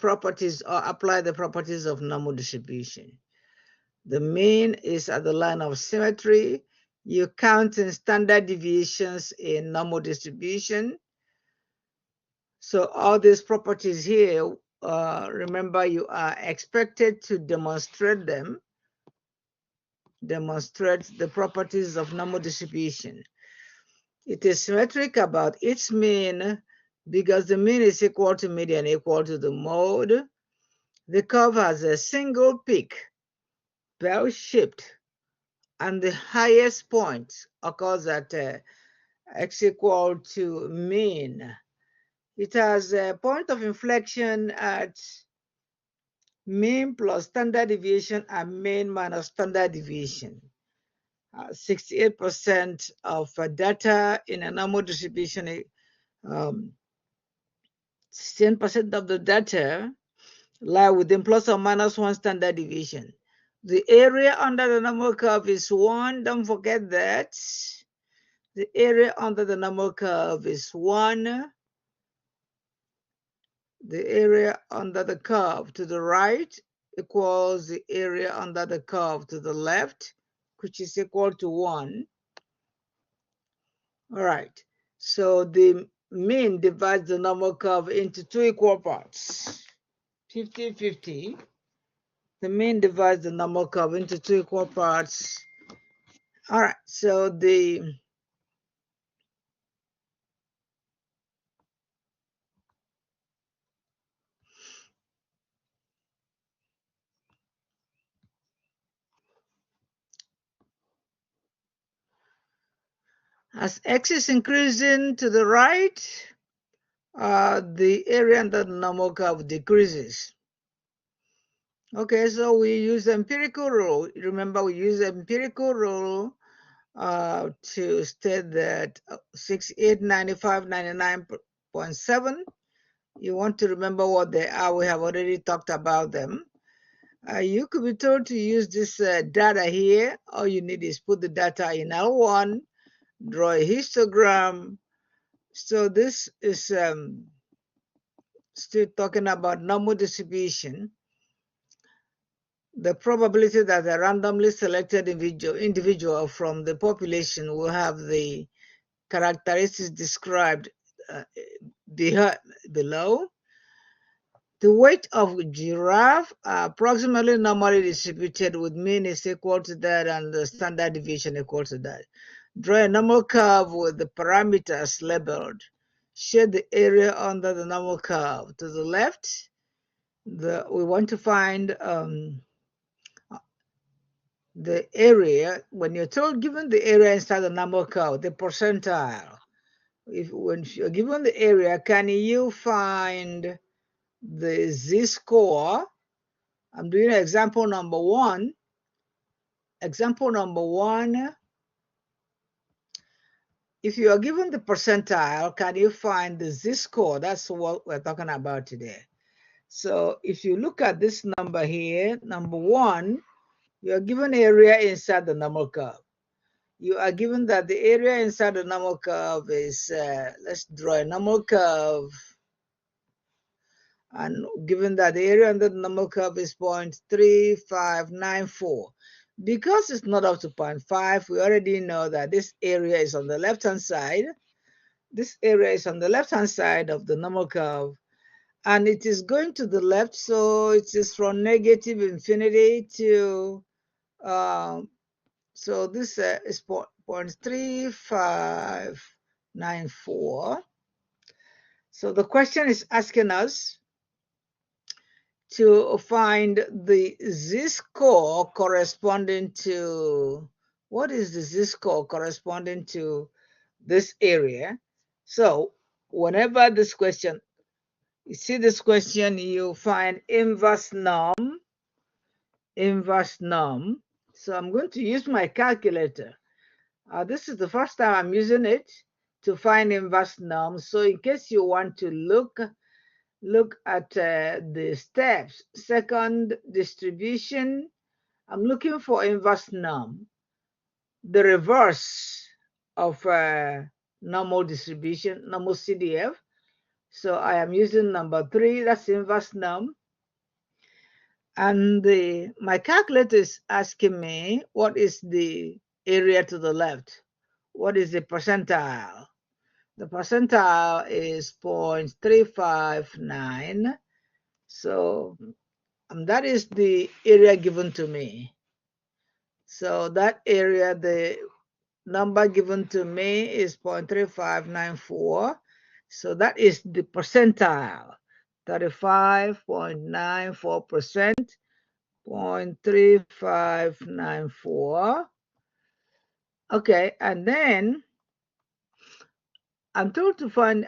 properties or apply the properties of normal distribution. The mean is at the line of symmetry. You count in standard deviations in normal distribution. So all these properties here, remember, you are expected to demonstrate them, demonstrate the properties of normal distribution. It is symmetric about its mean because the mean is equal to median equal to the mode. The curve has a single peak, bell-shaped, and the highest point occurs at x equal to mean. It has a point of inflection at mean plus standard deviation and mean minus standard deviation. 68% of data in a normal distribution, 16% of the data lie within plus or minus 1 standard deviation. The area under the normal curve is 1. Don't forget that. The area under the normal curve is 1. The area under the curve to the right equals the area under the curve to the left, which is equal to 1. All right. So the mean divides the normal curve into 2 equal parts. 50-50. The mean divides the normal curve into 2 equal parts. All right. So as x is increasing to the right, the area under the normal curve decreases. Okay, so we use empirical rule. Remember, we use empirical rule to state that 68, 95, 99.7. You want to remember what they are. We have already talked about them. You could be told to use this data here. All you need is put the data in L1, draw a histogram. So this is still talking about normal distribution. The probability that a randomly selected individual from the population will have the characteristics described below. The weight of giraffe are approximately normally distributed with mean is equal to that and the standard deviation equal to that. Draw a normal curve with the parameters labeled. Shade the area under the normal curve. To the left, we want to find the area. When you're given the area inside the normal curve, the percentile. When you're given the area, can you find the z-score? I'm doing example number 1. Example number 1. If you are given the percentile, can you find the z-score? That's what we're talking about today. So if you look at this number here, number 1, you are given area inside the normal curve. You are given that the area inside the normal curve is, let's draw a normal curve. And given that the area under the normal curve is 0.3594. Because it's not up to 0.5, we already know that this area is on the left-hand side. This area is on the left-hand side of the normal curve. And it is going to the left, so it is from negative infinity to, so this is 0.3594. So the question is asking us to find the z-score corresponding to, what is the z-score corresponding to this area? So whenever this question, you see this question, you find inverse norm, inverse norm. So I'm going to use my calculator. This is the first time I'm using it to find inverse norm. So in case you want to look at the steps, second distribution, I'm looking for inverse norm, the reverse of normal distribution, normal CDF. So I am using number 3, that's inverse num. And my calculator is asking me what is the area to the left? What is the percentile? The percentile is 0.359. So that is the area given to me. So that area, the number given to me is 0.3594. So that is the percentile, 35.94%, 0.3594. Okay, and then I'm told to find,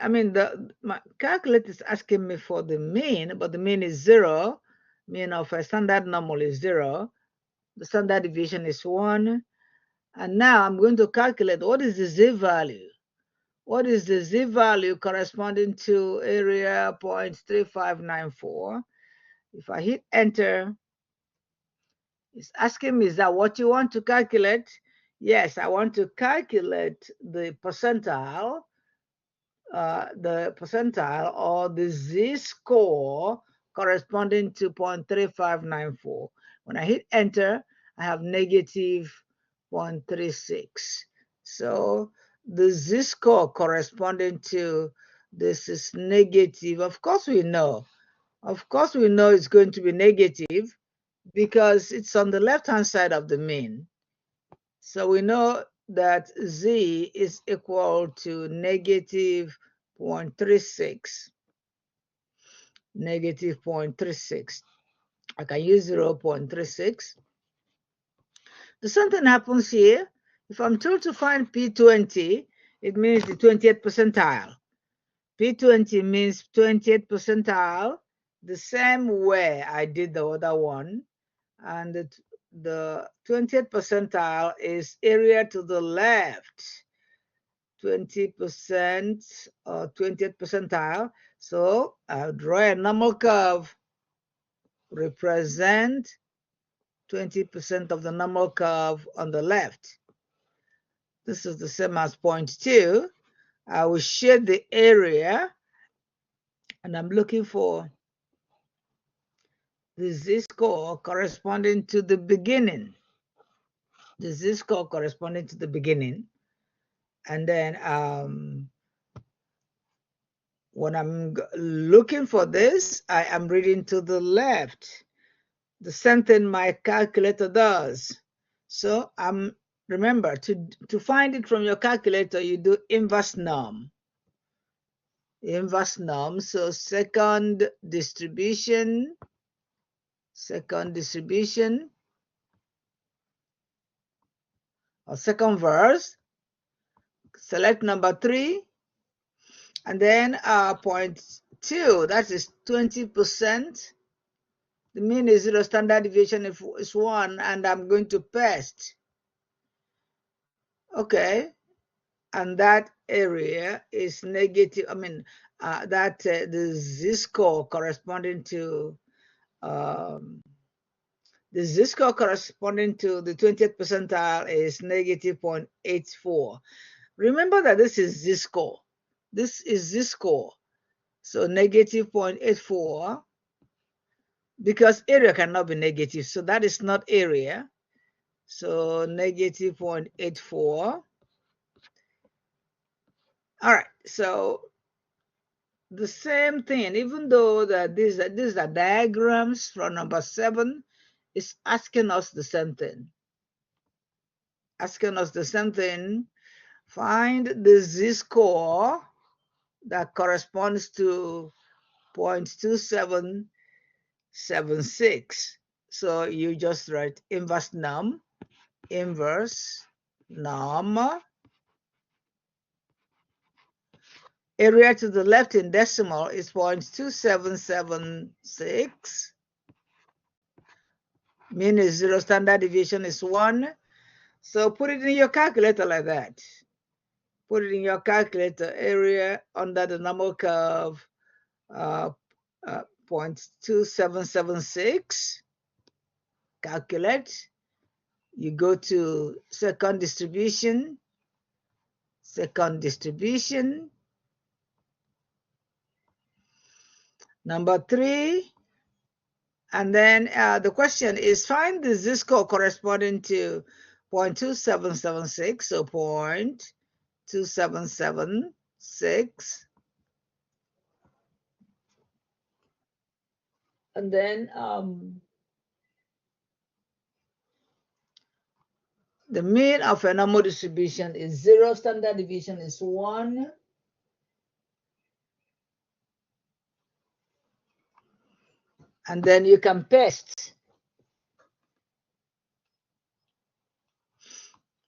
my calculator is asking me for the mean, but the mean is 0. Mean of a standard normal is 0. The standard deviation is 1. And now I'm going to calculate what is the z-value. What is the z-value corresponding to area 0.3594? If I hit enter, it's asking me, is that what you want to calculate? Yes, I want to calculate the percentile or the z-score corresponding to 0.3594. When I hit enter, I have negative 0.36. So the z-score corresponding to this is negative. Of course we know it's going to be negative because it's on the left-hand side of the mean. So we know that z is equal to negative 0.36. Negative 0.36. I can use 0.36. The something happens here. If I'm told to find P20, it means the 20th percentile. P20 means 20th percentile, the same way I did the other one. And the 20th percentile is area to the left, 20% or 20th percentile. So I'll draw a normal curve, represent 20% of the normal curve on the left. This is the same as 0.2. I will shade the area, and I'm looking for the z-score corresponding to the beginning. The z-score corresponding to the beginning. And then when I'm looking for this, I am reading to the left. The same thing my calculator does. So remember, to find it from your calculator, you do inverse num. Inverse num. So second distribution, or second verse, select number 3, and then 0.2, that is 20%. The mean is 0, standard deviation is 1, and I'm going to paste. Okay, and that area is negative. The z-score corresponding to the z-score corresponding to the 20th percentile is negative 0.84. Remember that this is z-score. This is z-score. So negative 0.84, because area cannot be negative. So that is not area. So negative 0.84. All right. So the same thing, even though that these are diagrams from number 7, is asking us the same thing. Asking us the same thing. Find the z-score that corresponds to 0.2776. So you just write inverse num. Area to the left in decimal is 0.2776. Mean is 0, standard deviation is 1. So put it in your calculator like that. Put it in your calculator, area under the normal curve, 0.2776. Calculate. You go to second distribution. Number 3, and then the question is find the z-score corresponding to 0.2776, so 0.2776, and then the mean of a normal distribution is 0, standard deviation is 1, and then you can paste.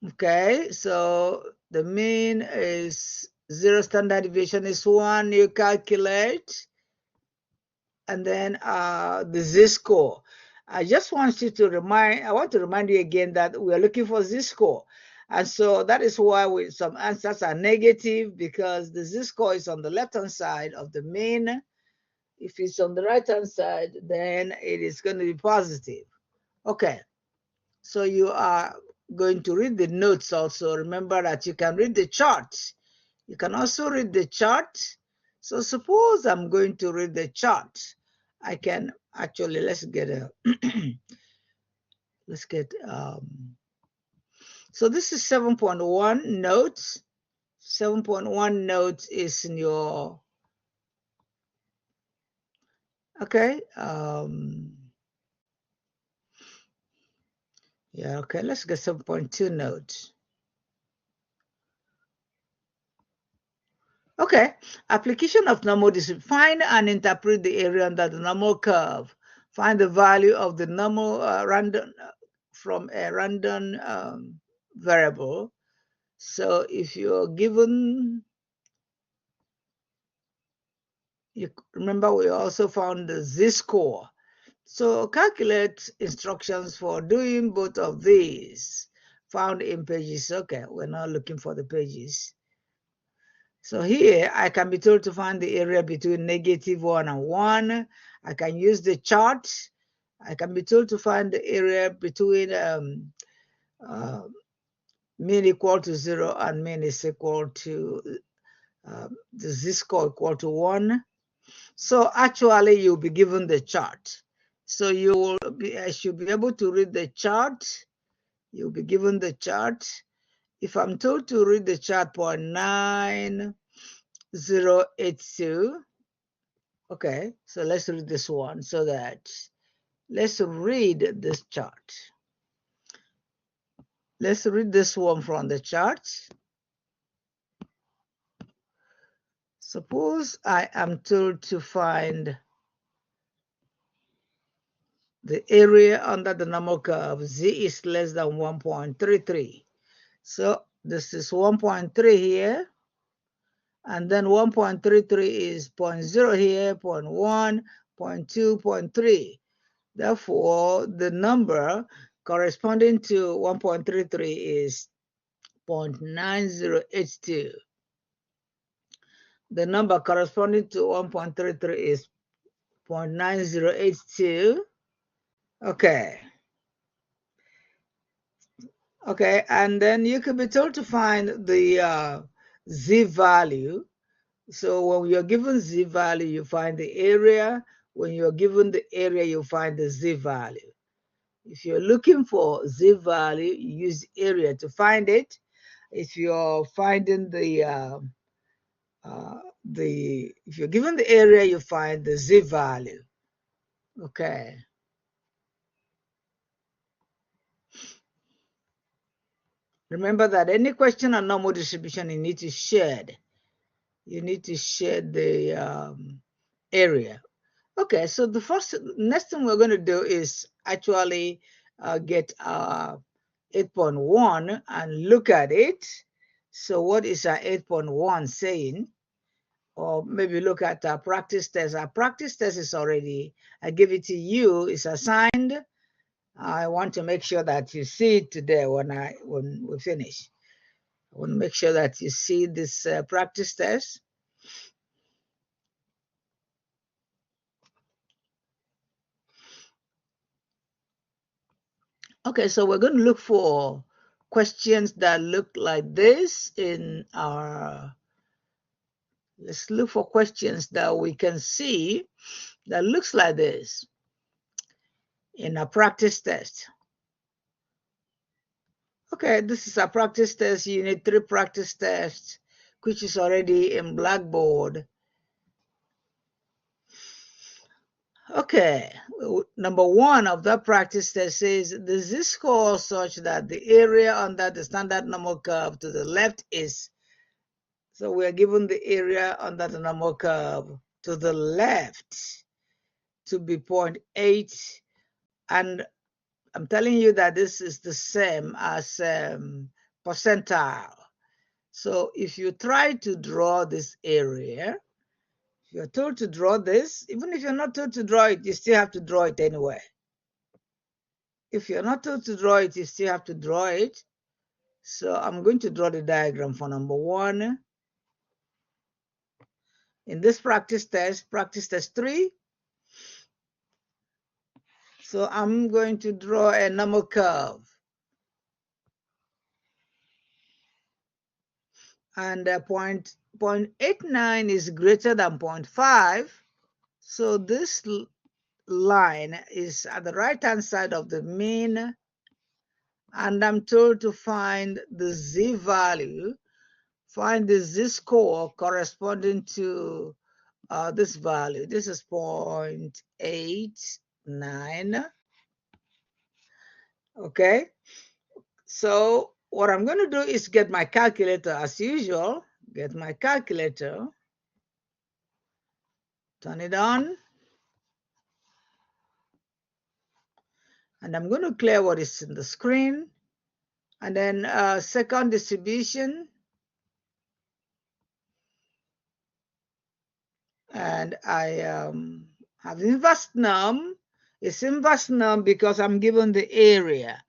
Okay, so the mean is 0, standard deviation is 1, you calculate, and then the z-score. I want to remind you again that we are looking for z-score. And so that is why some answers are negative, because the z-score is on the left-hand side of the mean. If it's on the right-hand side, then it is going to be positive. Okay, so you are going to read the notes also. Remember that you can read the chart. You can also read the chart. So suppose I'm going to read the chart. I can actually, let's get so this is 7.1 notes. 7.1 notes is in your, okay. Yeah, okay, let's get 7.2 notes. Okay, application of normal distribution. Find and interpret the area under the normal curve. Find the value of the normal random from a random variable. So if you're given, you remember we also found the z-score. So calculate instructions for doing both of these. Found in pages. Okay, we're not looking for the pages. So here I can be told to find the area between -1 and 1. I can use the chart. I can be told to find the area between mean equal to 0 and mean is equal to the z-score equal to 1. So actually you'll be given the chart. So I should be able to read the chart. You'll be given the chart. If I'm told to read the chart 0.9082, okay, so let's read this one so that, let's read this chart. Let's read this one from the chart. Suppose I am told to find the area under the normal curve, z is less than 1.33. So this is 1.3 here, and then 1.33 is 0.0 here, 0.1, 0.2, 0.3. Therefore, the number corresponding to 1.33 is 0.9082. The number corresponding to 1.33 is 0.9082. Okay. Okay, and then you could be told to find the z value. So when you're given z value, you find the area. When you're given the area, you find the z value. If you're looking for z value, you use area to find it. If you're finding if you're given the area, you find the z value. Okay. Remember that any question on normal distribution, you need to share. You need to share the area. Okay, so the next thing we're going to do is actually get 8.1 and look at it. So what is our 8.1 saying? Or maybe look at our practice test. Our practice test is already, I give it to you, it's assigned. I want to make sure that you see it today when we finish. I want to make sure that you see this practice test. Okay, so we're going to look for questions that look like this in our Let's look for questions that we can see that looks like this in a practice test. Okay, this is a practice test, unit 3 practice test, which is already in Blackboard. Okay, number 1 of that practice test says the z-score such that the area under the standard normal curve to the left is, so we are given the area under the normal curve to the left to be 0.8, and I'm telling you that this is the same as percentile. So if you try to draw this area, if you're told to draw this, even if you're not told to draw it, you still have to draw it anyway. If you're not told to draw it, you still have to draw it. So I'm going to draw the diagram for number 1. In this practice test 3, so I'm going to draw a normal curve. And 0.89 is greater than 0.5. So this line is at the right-hand side of the mean. And I'm told to find the z value, find the z-score corresponding to this value. This is 0.89. Okay, so what I'm going to do is get my calculator as usual. Get my calculator, turn it on, and I'm going to clear what is in the screen. And then second distribution, and I have inverse norm. It's inverse norm because I'm given the area.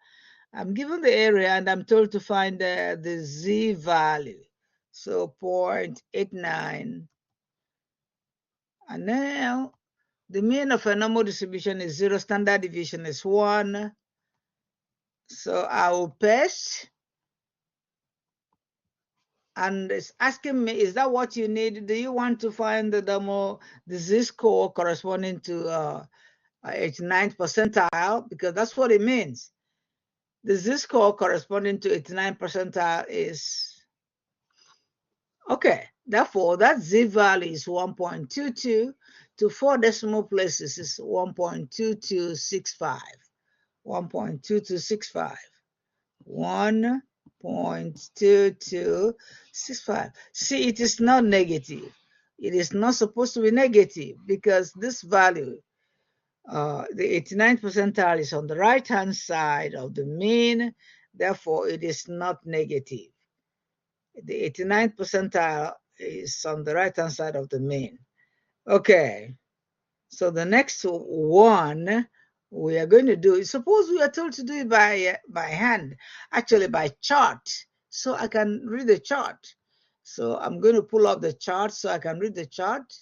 I'm given the area and I'm told to find the z value. So 0.89. And now the mean of a normal distribution is 0, standard deviation is 1. So I will paste. And it's asking me, is that what you need? Do you want to find the z-score corresponding to 89th percentile? Because that's what it means. The z-score corresponding to 89th percentile is, okay, therefore that z value is 1.22 to 4 decimal places is 1.2265. 1.2265. 1.2265. See, it is not negative. It is not supposed to be negative because this value, the 89th percentile, is on the right-hand side of the mean. Therefore, it is not negative. The 89th percentile is on the right-hand side of the mean. Okay, so the next one we are going to do is, suppose we are told to do it by hand, actually by chart, so I can read the chart. So I'm going to pull up the chart so I can read the chart.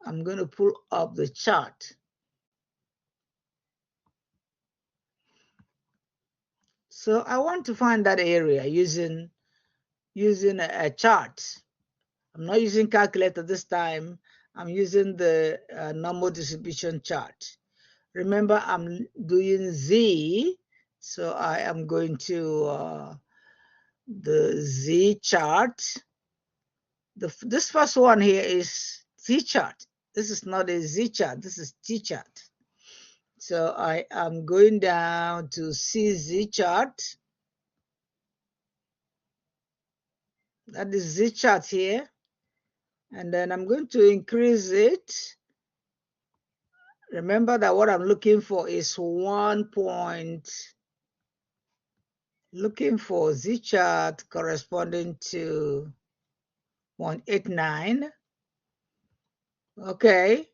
I'm going to pull up the chart. So I want to find that area using a chart. I'm not using calculator this time. I'm using the normal distribution chart. Remember, I'm doing Z, so I am going to the Z chart. This first one here is Z chart. This is not a Z chart, this is T chart. So I am going down to CZ chart. That is Z chart here. And then I'm going to increase it. Remember that what I'm looking for is 1 point, looking for Z chart corresponding to 0.89. Okay,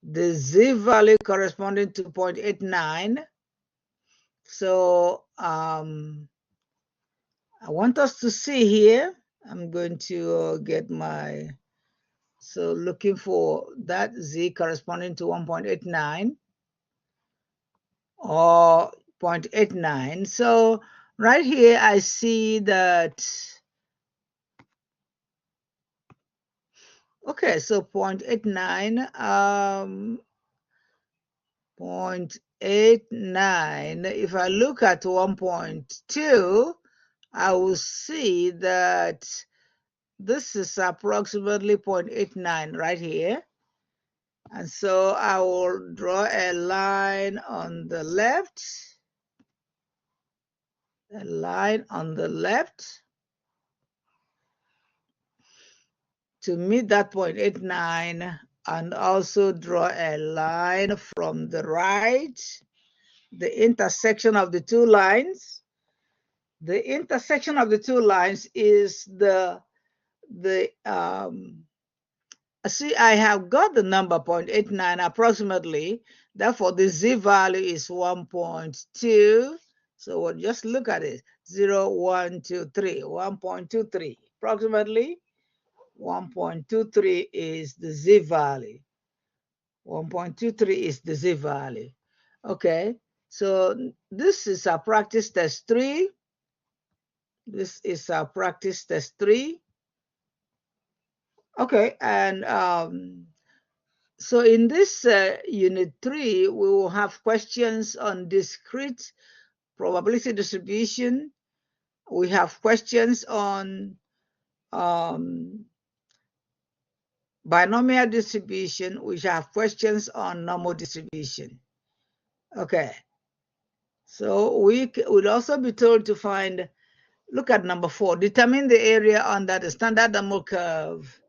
the Z value corresponding to 0.89. So I want us to see here. I'm going to get my, so looking for that Z corresponding to 1.89 or 0.89. So right here I see that Okay, so 0.89, 0.89. If I look at 1.2, I will see that this is approximately 0.89 right here. And so I will draw a line on the left, a line on the left to meet that 0.89, and also draw a line from the right, the intersection of the two lines. The intersection of the two lines is see, I have got the number 0.89 approximately. Therefore, the z value is 1.2. So we'll just look at it. 0, 1, 2, 3, 1.23. Approximately 1.23 is the z value. 1.23 is the z value. Okay, so this is our practice test 3. This is our practice test 3. Okay, and so in this unit 3, we will have questions on discrete probability distribution. We have questions on binomial distribution. We have questions on normal distribution. Okay, so we will also be told to find, look at number 4, determine the area under the standard normal curve.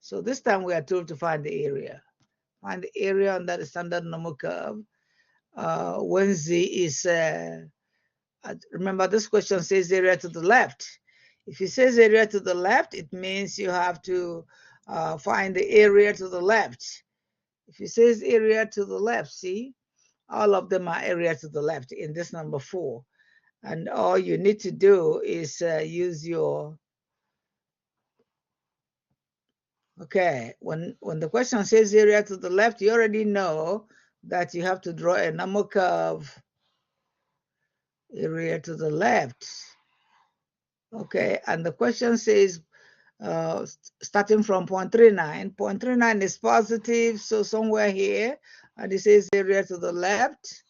So this time we are told to find the area. Find the area under the standard normal curve. When z is, remember this question says area to the left. If it says area to the left, it means you have to find the area to the left. If it says area to the left, see, all of them are area to the left in this number 4. And all you need to do is use your, okay, when the question says area to the left, you already know that you have to draw a normal curve, area to the left. Okay, and the question says starting from 0.39. 0.39 is positive, so somewhere here, and it says area to the left.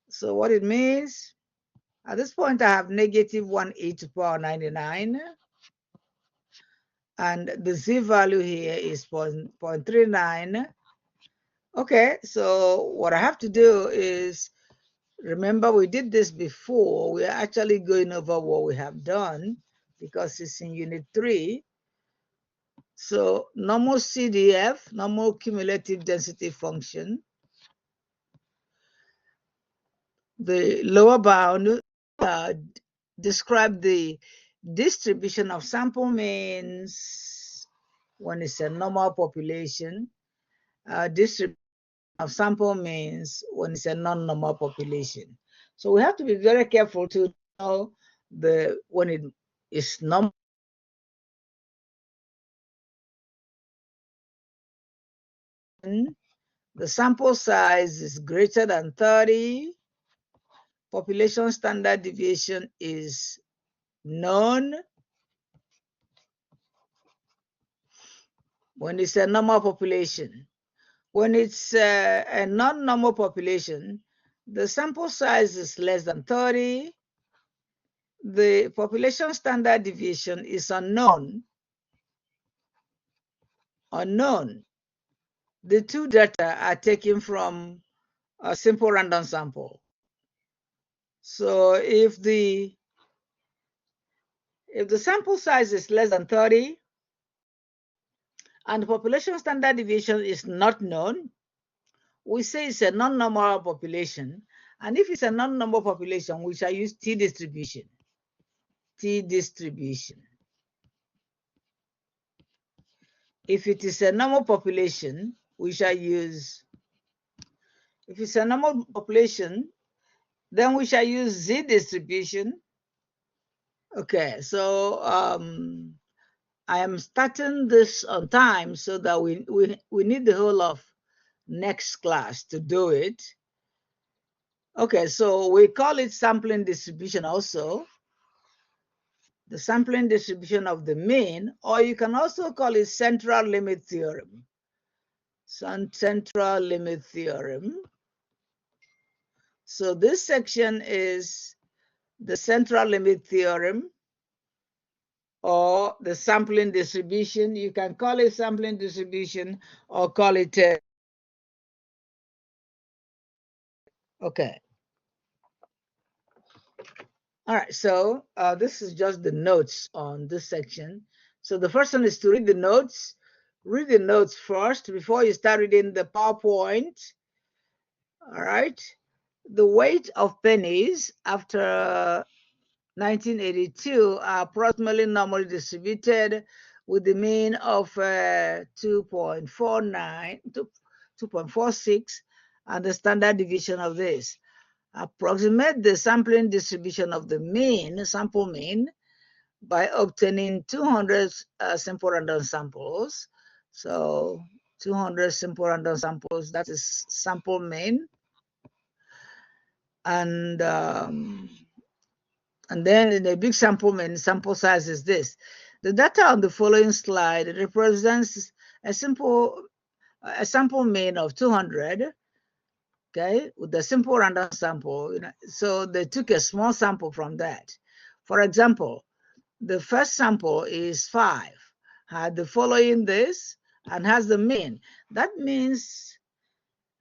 So what it means, at this point I have negative 1/8 to the power 99, and the z value here is 0.39. Okay, so what I have to do is, remember we did this before, we are actually going over what we have done because it's in unit 3. So normal CDF, normal cumulative density function, the lower bound describe the distribution of sample means when it's a normal population, distribution of sample means when it's a non-normal population. So we have to be very careful to know when it is normal. The sample size is greater than 30. Population standard deviation is known. When it's a normal population. When it's a non-normal population, the sample size is less than 30. The population standard deviation is unknown. Unknown. The two data are taken from a simple random sample. So if the sample size is less than 30 and the population standard deviation is not known, we say it's a non-normal population. And if it's a non-normal population, we shall use T distribution. T distribution. If it is a normal population, we shall use, if it's a normal population, then we shall use Z distribution. Okay, so I am starting this on time so that we need the whole of next class to do it. Okay, so we call it sampling distribution also. the sampling distribution of the mean, or you can also call it central limit theorem. Central limit theorem. So this section is the central limit theorem, or the sampling distribution. You can call it sampling distribution or call it okay. All right, so this is just the notes on this section. So the first one is to read the notes. Read the notes first before you start reading the PowerPoint. All right. The weight of pennies after 1982 are approximately normally distributed with the mean of 2.49, 2.46, and the standard deviation of this. Approximate the sampling distribution of the mean, sample mean, by obtaining 200 simple random samples. So 200 simple random samples, that is sample mean. And then in a big sample mean, sample size is this. The data on the following slide represents a sample mean of 200, okay, with a simple random sample. So they took a small sample from that. For example, the first sample is 5, had the following this, and has the mean. That means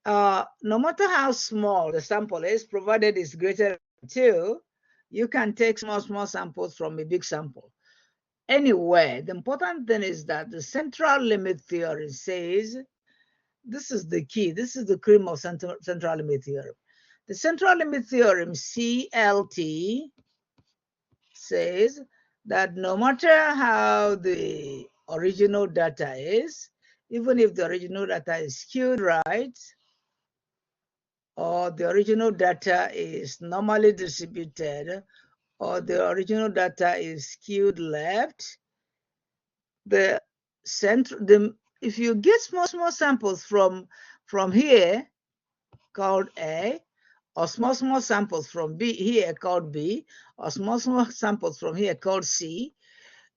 no matter how small the sample is, provided it's greater than 2, you can take small samples from a big sample. Anyway, the important thing is that the central limit theory says, this is the key, this is the cream of central limit theorem. The central limit theorem, CLT, says that no matter how the original data is, even if the original data is skewed right, or the original data is normally distributed, or the original data is skewed left, if you get small samples from here called A, or small samples from B here called B, or small samples from here called C,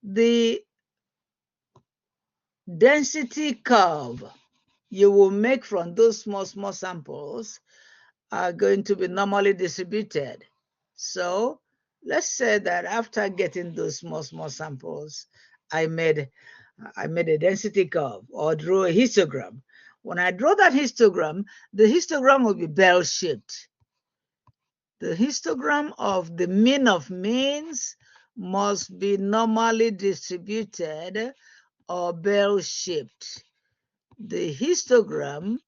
the density curve you will make from those small samples are going to be normally distributed. So let's say that after getting those small samples, I made a density curve or drew a histogram. When I draw that histogram, the histogram will be bell-shaped. The histogram of the mean of means must be normally distributed or bell-shaped. The histogram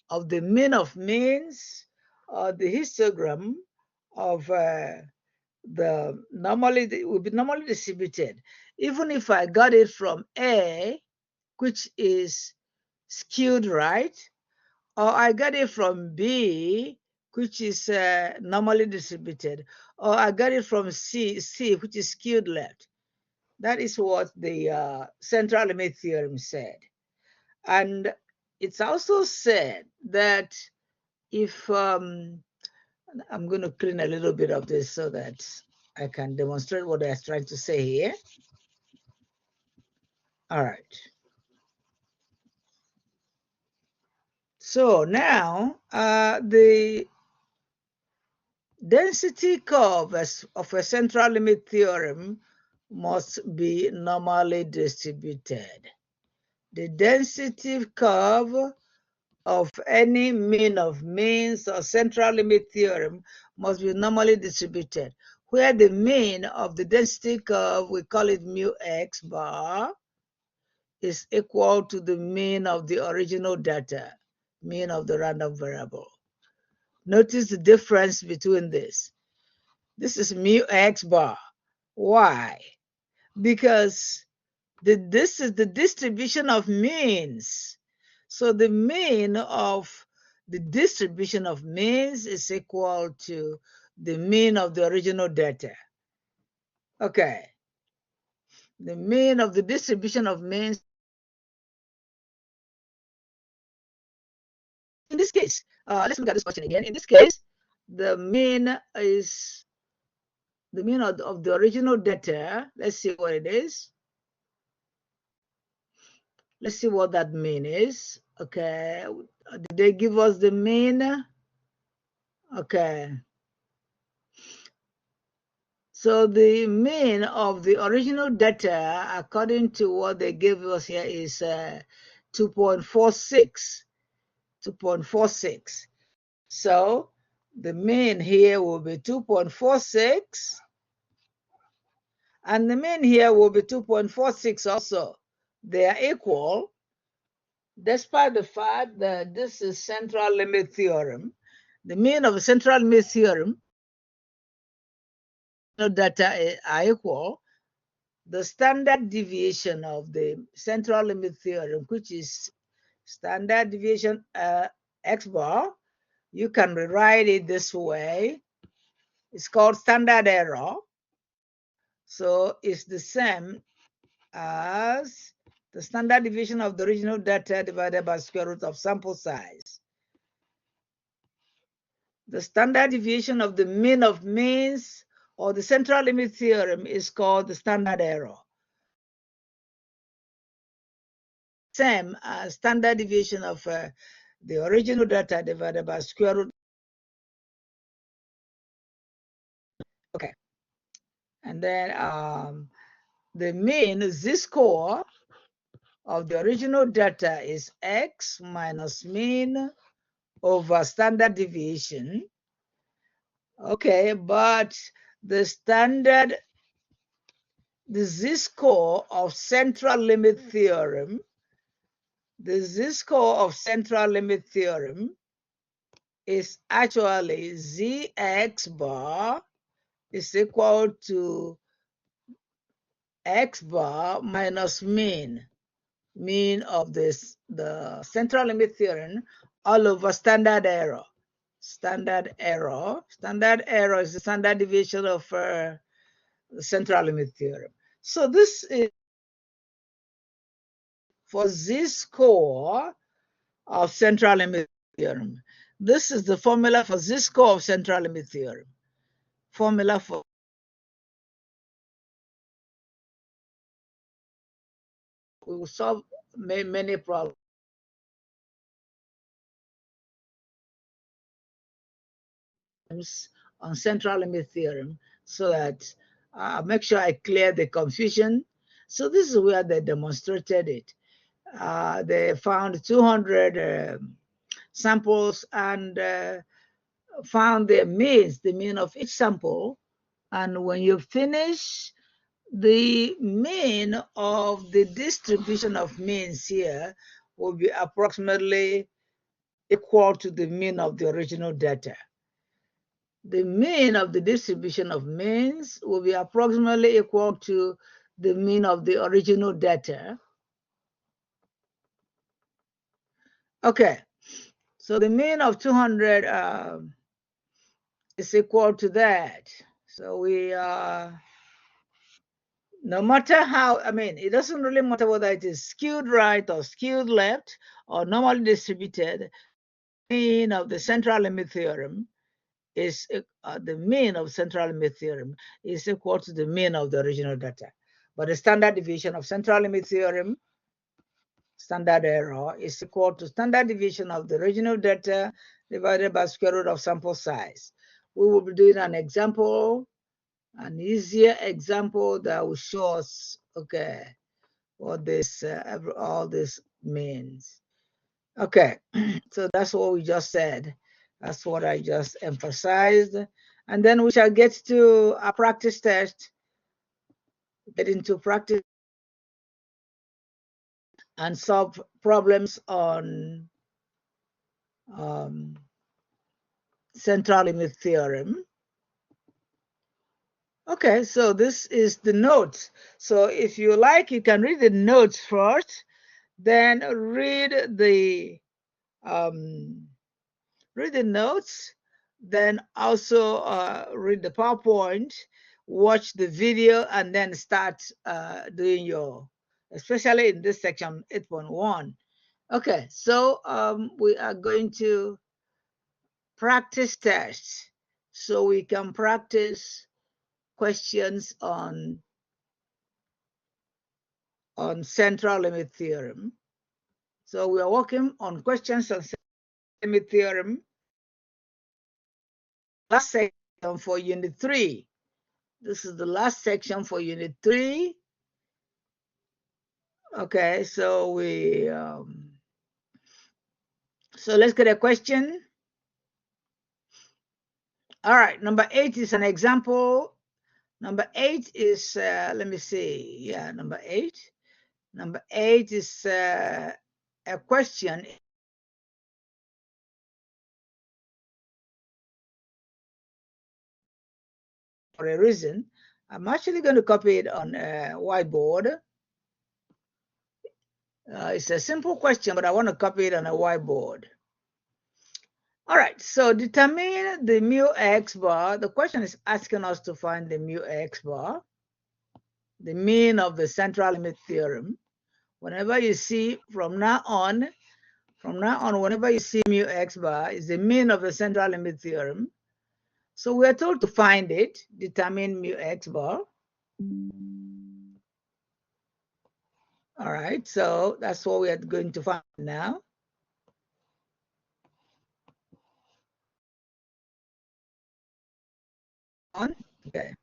of the mean of means, or the histogram of will be normally distributed. Even if I got it from A, which is skewed right, or I got it from B, which is normally distributed, or I got it from C, which is skewed left. That is what the central limit theorem said. And it's also said that if I'm going to clean a little bit of this so that I can demonstrate what I was trying to say here. All right. So now the density curve of a central limit theorem must be normally distributed. The density curve of any mean of means or central limit theorem must be normally distributed, where the mean of the density curve, we call it mu x bar, is equal to the mean of the original data, mean of the random variable. Notice the difference between this. This is mu x bar. Why? Because this is the distribution of means. So the mean of the distribution of means is equal to the mean of the original data. Okay. The mean of the distribution of means. In this case, let's look at this question again. In this case, the mean is the mean of the original data. Let's see what it is. Let's see what that mean is. Okay, did they give us the mean? Okay. So the mean of the original data, according to what they gave us here, is 2.46. 2.46. So the mean here will be 2.46. And the mean here will be 2.46 also. They are equal, despite the fact that this is central limit theorem. The mean of the central limit theorem data are equal. The standard deviation of the central limit theorem, which is standard deviation x bar, you can rewrite it this way. It's called standard error. So it's the same as the standard deviation of the original data divided by square root of sample size. The standard deviation of the mean of means or the central limit theorem is called the standard error. Same as standard deviation of the original data divided by square root. Okay. And then the mean z-score of the original data is x minus mean over standard deviation. Okay, but the z-score of central limit theorem, the z-score of central limit theorem is actually zx bar is equal to x bar minus mean of the central limit theorem all over standard error. Standard error is the standard deviation of the central limit theorem. So this is for z-score of central limit theorem. This is the formula for z-score of central limit theorem. Formula for we will solve many problems on central limit theorem, so that make sure I clear the confusion. So this is where they demonstrated it. They found 200 samples and found the mean of each sample. And when you finish, the mean of the distribution of means here will be approximately equal to the mean of the original data. The mean of the distribution of means will be approximately equal to the mean of the original data. Okay, so the mean of 200 is equal to that. So we no matter how, it doesn't really matter whether it is skewed right or skewed left or normally distributed, the mean of the central limit theorem is the mean of central limit theorem is equal to the mean of the original data. But the standard deviation of central limit theorem, standard error, is equal to standard deviation of the original data divided by square root of sample size. We will be doing an example, an easier example that will show us, okay, what this all this means. Okay, so that's what we just said. That's what I just emphasized. And then we shall get to a practice test, get into practice and solve problems on central limit theorem. Okay, so this is the notes. So if you like, you can read the notes first, then read the notes, then also read the PowerPoint, watch the video, and then start doing your, especially in this section 8.1. Okay, so we are going to practice tests. So we can practice questions on central limit theorem. So we are working on questions on central limit theorem. Last section for Unit 3. This is the last section for Unit 3. Okay, so so let's get a question. All right, number 8 is an example. Number 8 is, let me see, yeah, number 8. Number 8 is a question. For a reason, I'm actually going to copy it on a whiteboard. It's a simple question, but I want to copy it on a whiteboard. All right, so determine the mu x bar. The question is asking us to find the mu x bar, the mean of the central limit theorem. Whenever you see from now on, whenever you see mu x bar is the mean of the central limit theorem. So we're told to find it, determine mu x bar. All right, so that's what we are going to find now. Okay.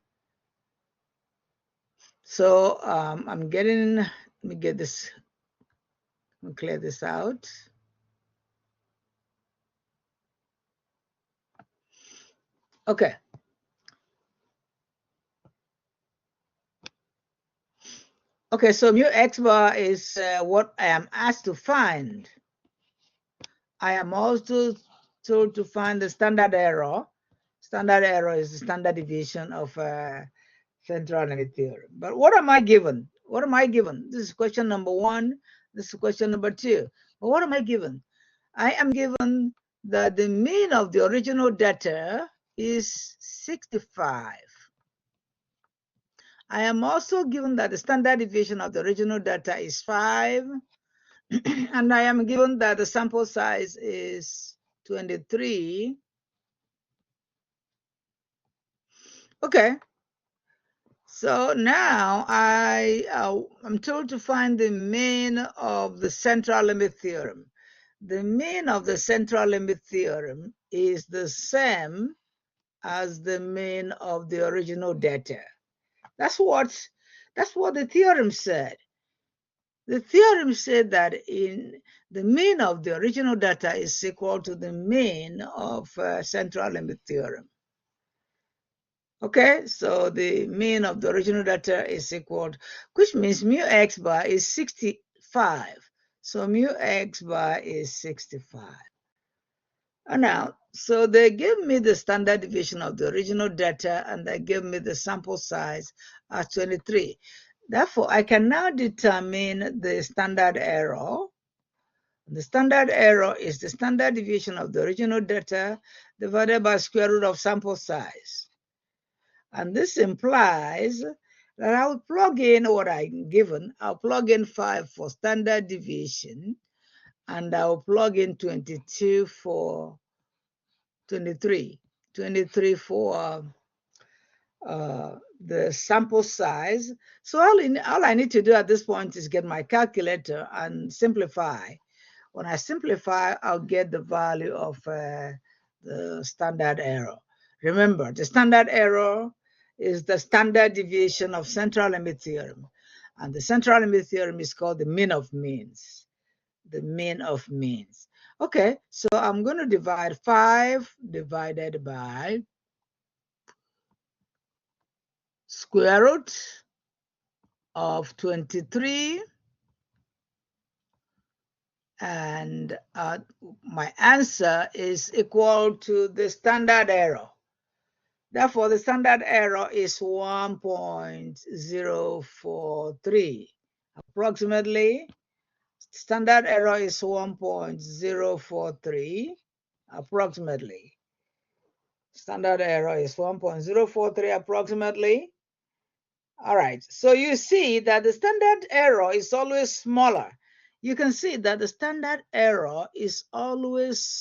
So I'm getting, let me get this, let me clear this out. Okay. Okay, so mu x bar is what I am asked to find. I am also told to find the standard error. Standard error is the standard deviation of central limit theorem. But what am I given? What am I given? This is question number 1. This is question number 2. But what am I given? I am given that the mean of the original data is 65. I am also given that the standard deviation of the original data is 5. And I am given that the sample size is 23. Okay. So now I'm told to find the mean of the central limit theorem. The mean of the central limit theorem is the same as the mean of the original data. That's what the theorem said. The theorem said that in the mean of the original data is equal to the mean of central limit theorem. Okay, so the mean of the original data is equal, which means mu x bar is 65. So mu x bar is 65. And now, so they gave me the standard deviation of the original data and they gave me the sample size as 23. Therefore, I can now determine the standard error. The standard error is the standard deviation of the original data divided by square root of sample size. And this implies that I'll plug in what I'm given. I'll plug in 5 for standard deviation, and I'll plug in 22 for 23 for the sample size. So all I need to do at this point is get my calculator and simplify. When I simplify, I'll get the value of the standard error. Remember, the standard error is the standard deviation of central limit theorem. And the central limit theorem is called the mean of means. The mean of means. Okay, so I'm going to divide 5 divided by square root of 23. And my answer is equal to the standard error. Therefore, the standard error is 1.043. Approximately, standard error is 1.043. Approximately. Standard error is 1.043 approximately. All right, so you see that the standard error is always smaller. You can see that the standard error is always